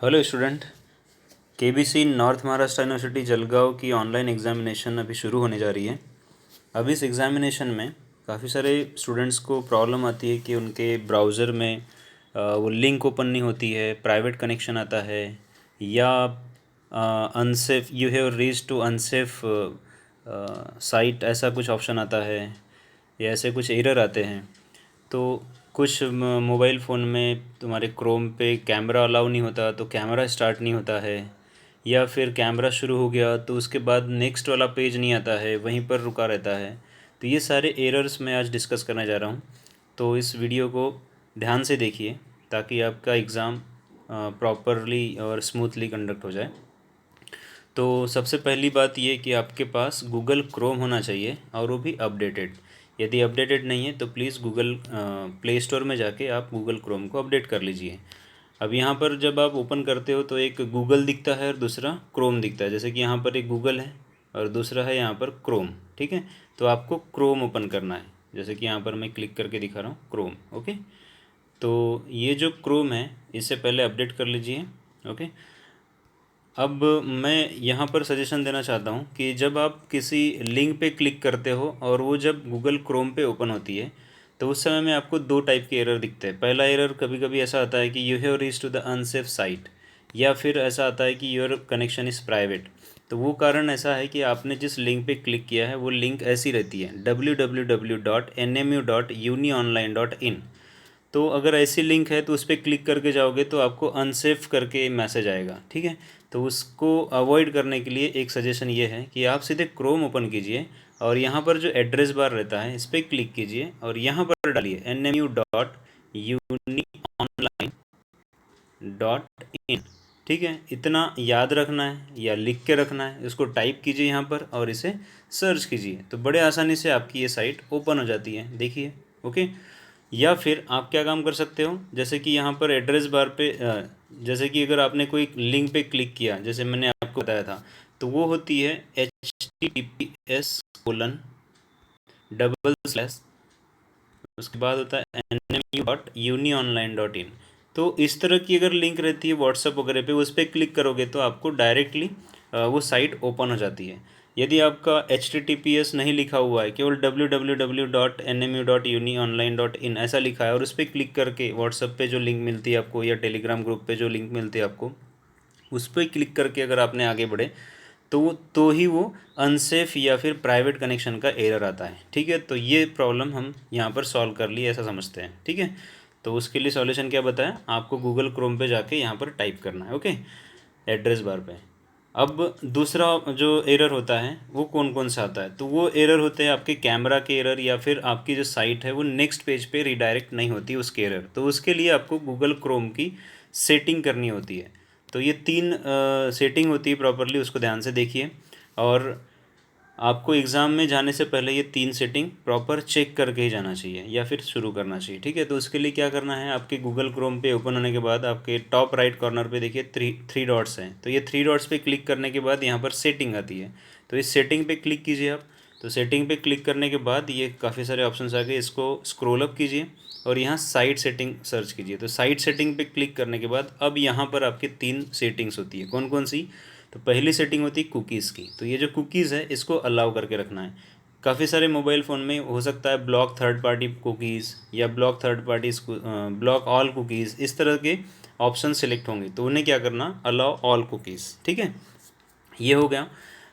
Hello student. KBC north Maharashtra university Jalgaon की online examination अभी शुरू होने जा रही है। अब इस एग्ज़ामिनेशन में काफ़ी सारे स्टूडेंट्स को प्रॉब्लम आती है कि उनके ब्राउज़र में वो लिंक ओपन नहीं होती है, प्राइवेट कनेक्शन आता है, या unsafe you have reach to unsafe site ऐसा कुछ ऑप्शन आता है, या ऐसे कुछ एरर आते हैं। तो कुछ मोबाइल फ़ोन में तुम्हारे क्रोम पे कैमरा अलाउ नहीं होता, तो कैमरा स्टार्ट नहीं होता है, या फिर कैमरा शुरू हो गया तो उसके बाद नेक्स्ट वाला पेज नहीं आता है, वहीं पर रुका रहता है। तो ये सारे एरर्स मैं आज डिस्कस करने जा रहा हूँ। तो इस वीडियो को ध्यान से देखिए ताकि आपका एग्ज़ाम प्रॉपरली और स्मूथली कंडक्ट हो जाए। तो सबसे पहली बात ये कि आपके पास गूगल क्रोम होना चाहिए, और वो भी अपडेटेड। यदि अपडेटेड नहीं है तो प्लीज़ गूगल प्ले स्टोर में जाके आप गूगल क्रोम को अपडेट कर लीजिए। अब यहाँ पर जब आप ओपन करते हो तो एक गूगल दिखता है और दूसरा क्रोम दिखता है। जैसे कि यहाँ पर एक गूगल है और दूसरा है यहाँ पर क्रोम, ठीक है। तो आपको क्रोम ओपन करना है, जैसे कि यहाँ पर मैं क्लिक करके दिखा रहा हूँ क्रोम। ओके, तो ये जो क्रोम है इससे पहले अपडेट कर लीजिए। ओके, अब मैं यहाँ पर सजेशन देना चाहता हूँ कि जब आप किसी लिंक पे क्लिक करते हो और वो जब गूगल क्रोम पे ओपन होती है तो उस समय में आपको दो टाइप के एरर दिखते हैं। पहला एरर कभी कभी ऐसा आता है कि you have reach to the unsafe site, या फिर ऐसा आता है कि योर कनेक्शन इज़ प्राइवेट। तो वो कारण ऐसा है कि आपने जिस लिंक पे क्लिक किया है वो लिंक ऐसी रहती है www.nmu.unionnline.in। तो अगर ऐसी लिंक है तो उस पर क्लिक करके जाओगे तो आपको अनसेफ करके मैसेज आएगा, ठीक है। तो उसको अवॉइड करने के लिए एक सजेशन ये है कि आप सीधे क्रोम ओपन कीजिए और यहाँ पर जो एड्रेस बार रहता है इस पर क्लिक कीजिए और यहाँ पर डालिए nmu.unionnline.in। ठीक है, इतना याद रखना है या लिख के रखना है, इसको टाइप कीजिए यहाँ पर और इसे सर्च कीजिए तो बड़े आसानी से आपकी ये साइट ओपन हो जाती है, देखिए। ओके, या फिर आप क्या काम कर सकते हो, जैसे कि यहाँ पर एड्रेस बार पे जैसे कि अगर आपने कोई लिंक पे क्लिक किया, जैसे मैंने आपको बताया था, तो वो होती है https:// उसके बाद होता है nmu.unionnline.in। तो इस तरह की अगर लिंक रहती है व्हाट्सएप वगैरह पे, उस पर क्लिक करोगे तो आपको डायरेक्टली वो साइट ओपन हो जाती है। यदि आपका https नहीं लिखा हुआ है, केवल www.nmu.unionnline.in ऐसा लिखा है और उस पर क्लिक करके व्हाट्सएप पे जो लिंक मिलती है आपको या टेलीग्राम ग्रुप पे जो लिंक मिलती है आपको, उस पर क्लिक करके अगर आपने आगे बढ़े तो ही वो अनसेफ या फिर प्राइवेट कनेक्शन का एरर आता है, ठीक है। तो ये प्रॉब्लम हम यहाँ पर सॉल्व कर लिए ऐसा समझते हैं, ठीक है। तो उसके लिए सॉल्यूशन क्या बताया आपको, गूगल क्रोम पे जाके यहाँ पर टाइप करना है, ओके, एड्रेस बार पे। अब दूसरा जो एरर होता है वो कौन कौन सा आता है, तो वो एरर होते हैं आपके कैमरा के एरर, या फिर आपकी जो साइट है वो नेक्स्ट पेज पे रिडायरेक्ट नहीं होती उसके एरर। तो उसके लिए आपको गूगल क्रोम की सेटिंग करनी होती है। तो ये तीन सेटिंग होती है प्रॉपरली, उसको ध्यान से देखिए। और आपको एग्ज़ाम में जाने से पहले ये तीन सेटिंग प्रॉपर चेक करके ही जाना चाहिए या फिर शुरू करना चाहिए, ठीक है। तो उसके लिए क्या करना है, आपके गूगल क्रोम पे ओपन होने के बाद आपके टॉप राइट कॉर्नर पे देखिए थ्री डॉट्स हैं। तो ये थ्री डॉट्स पे क्लिक करने के बाद यहाँ पर सेटिंग आती है, तो इस सेटिंग पे क्लिक कीजिए आप। तो सेटिंग पे क्लिक करने के बाद ये काफ़ी सारे ऑप्शंस आ गए, इसको स्क्रॉल अप कीजिए और यहाँ साइट सेटिंग सर्च कीजिए। तो साइट सेटिंग पे क्लिक करने के बाद अब यहाँ पर आपकी तीन सेटिंग्स होती है, कौन कौन सी। तो पहली सेटिंग होती है कुकीज़ की। तो ये जो कुकीज़ है इसको अलाउ करके रखना है। काफ़ी सारे मोबाइल फ़ोन में हो सकता है ब्लॉक थर्ड पार्टी कुकीज़ या block third party block all cookies, इस तरह के ऑप्शन सेलेक्ट होंगे, तो उन्हें क्या करना, अलाउ ऑल कुकीज़, ठीक है। ये हो गया।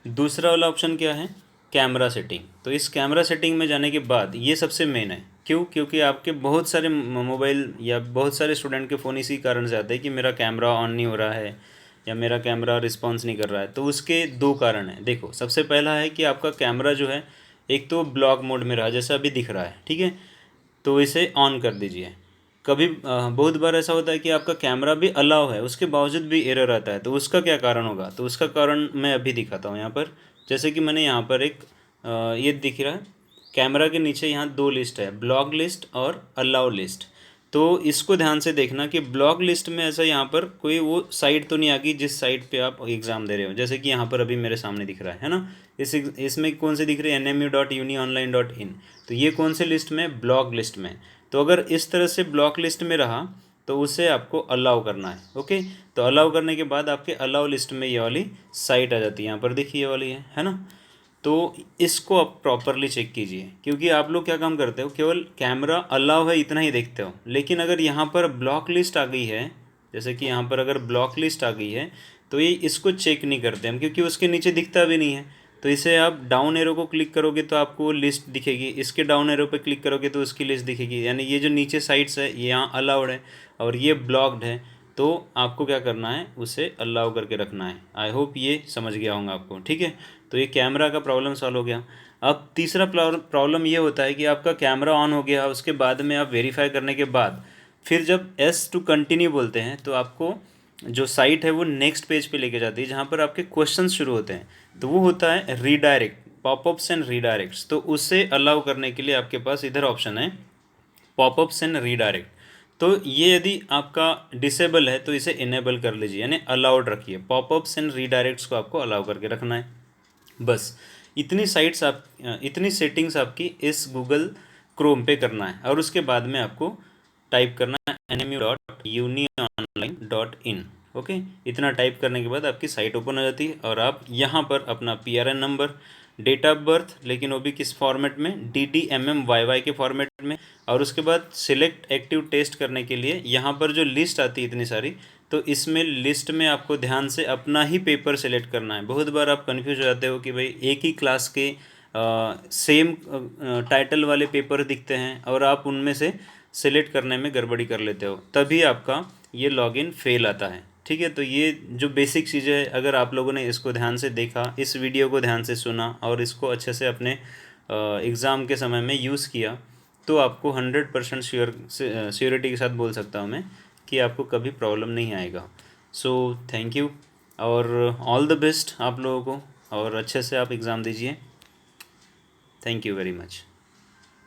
दूसरा वाला ऑप्शन क्या है, कैमरा सेटिंग। तो इस कैमरा सेटिंग में जाने के बाद ये सबसे मेन है, क्यों, क्योंकि आपके बहुत सारे मोबाइल या बहुत सारे स्टूडेंट के फ़ोन इसी कारण से आते हैं कि मेरा कैमरा ऑन नहीं हो रहा है या मेरा कैमरा रिस्पॉन्स नहीं कर रहा है। तो उसके दो कारण हैं। देखो, सबसे पहला है कि आपका कैमरा जो है, एक तो ब्लॉक मोड में रहा जैसा अभी दिख रहा है, ठीक है, तो इसे ऑन कर दीजिए। कभी बहुत बार ऐसा होता है कि आपका कैमरा भी अलाउ है उसके बावजूद भी एरर आता है, तो उसका क्या कारण होगा, तो उसका कारण मैं अभी दिखाता हूँ यहाँ पर। जैसे कि मैंने यहाँ पर एक ये दिख रहा है कैमरा के नीचे, यहाँ दो लिस्ट है, ब्लॉक लिस्ट और अलाउ लिस्ट। तो इसको ध्यान से देखना कि ब्लॉक लिस्ट में ऐसा यहाँ पर कोई वो साइट तो नहीं आ गई जिस साइट पे आप एग्ज़ाम दे रहे हो, जैसे कि यहाँ पर अभी मेरे सामने दिख रहा है ना। इसमें कौन सी दिख रही है, nmu.unionnline.in। तो ये कौन से लिस्ट में, ब्लॉक लिस्ट में। तो अगर इस तरह से ब्लॉक लिस्ट में रहा तो उसे आपको अलाउ करना है। ओके, तो अलाउ करने के बाद आपके अलाउ लिस्ट में ये वाली साइट आ जाती है, यहाँ पर देखिए ये वाली है ना। तो इसको आप प्रॉपरली चेक कीजिए, क्योंकि आप लोग क्या काम करते हो, केवल कैमरा अलाउ है इतना ही देखते हो, लेकिन अगर यहाँ पर ब्लॉक लिस्ट आ गई है, जैसे कि यहाँ पर अगर ब्लॉक लिस्ट आ गई है तो ये इसको चेक नहीं करते हम, क्योंकि उसके नीचे दिखता भी नहीं है। तो इसे आप डाउन एरो को क्लिक करोगे तो आपको वो लिस्ट दिखेगी, इसके डाउन एरो पे क्लिक करोगे तो उसकी लिस्ट दिखेगी। यानी ये जो नीचे साइट्स है ये यहाँ अलाउड है और ये ब्लॉक्ड है, तो आपको क्या करना है, उसे अलाउ करके रखना है। आई होप ये समझ गया होगा आपको, ठीक है। तो ये कैमरा का प्रॉब्लम सॉल्व हो गया। अब तीसरा प्रॉब्लम ये होता है कि आपका कैमरा ऑन हो गया, उसके बाद में आप वेरीफाई करने के बाद फिर जब एस टू कंटिन्यू बोलते हैं तो आपको जो साइट है वो नेक्स्ट पेज पे लेके जाती है, जहाँ पर आपके क्वेश्चन शुरू होते हैं। तो वो होता है रीडायरेक्ट, पॉपअप्स एंड रीडायरेक्ट्स। तो उसे अलाउ करने के लिए आपके पास इधर ऑप्शन है पॉपअप्स एंड रीडायरेक्ट। तो ये यदि आपका डिसेबल है तो इसे इनेबल कर लीजिए, यानी अलाउड रखिए। पॉपअप्स एंड रीडायरेक्ट्स को आपको अलाउ करके रखना है। बस इतनी साइट्स आप इतनी सेटिंग्स आपकी इस गूगल क्रोम पे करना है, और उसके बाद में आपको टाइप करना है nmu.unionline.in। ओके, इतना टाइप करने के बाद आपकी साइट ओपन हो जाती है और आप यहाँ पर अपना PRN number, date of birth, लेकिन वो भी किस फॉर्मेट में, DDMMYY के फॉर्मेट में, और उसके बाद सिलेक्ट एक्टिव टेस्ट करने के लिए यहाँ पर जो लिस्ट आती है इतनी सारी, तो इसमें लिस्ट में आपको ध्यान से अपना ही पेपर सेलेक्ट करना है। बहुत बार आप कन्फ्यूज हो जाते हो कि भाई एक ही क्लास के सेम टाइटल वाले पेपर दिखते हैं और आप उनमें से सेलेक्ट करने में गड़बड़ी कर लेते हो, तभी आपका ये लॉगिन फेल आता है, ठीक है। तो ये जो बेसिक चीज़ें है, अगर आप लोगों ने इसको ध्यान से देखा, इस वीडियो को ध्यान से सुना और इसको अच्छे से अपने एग्ज़ाम के समय में यूज़ किया, तो आपको 100% श्योरिटी के साथ बोल सकता हूँ मैं कि आपको कभी प्रॉब्लम नहीं आएगा। सो थैंक यू और ऑल द बेस्ट आप लोगों को, और अच्छे से आप एग्ज़ाम दीजिए। Thank you very much.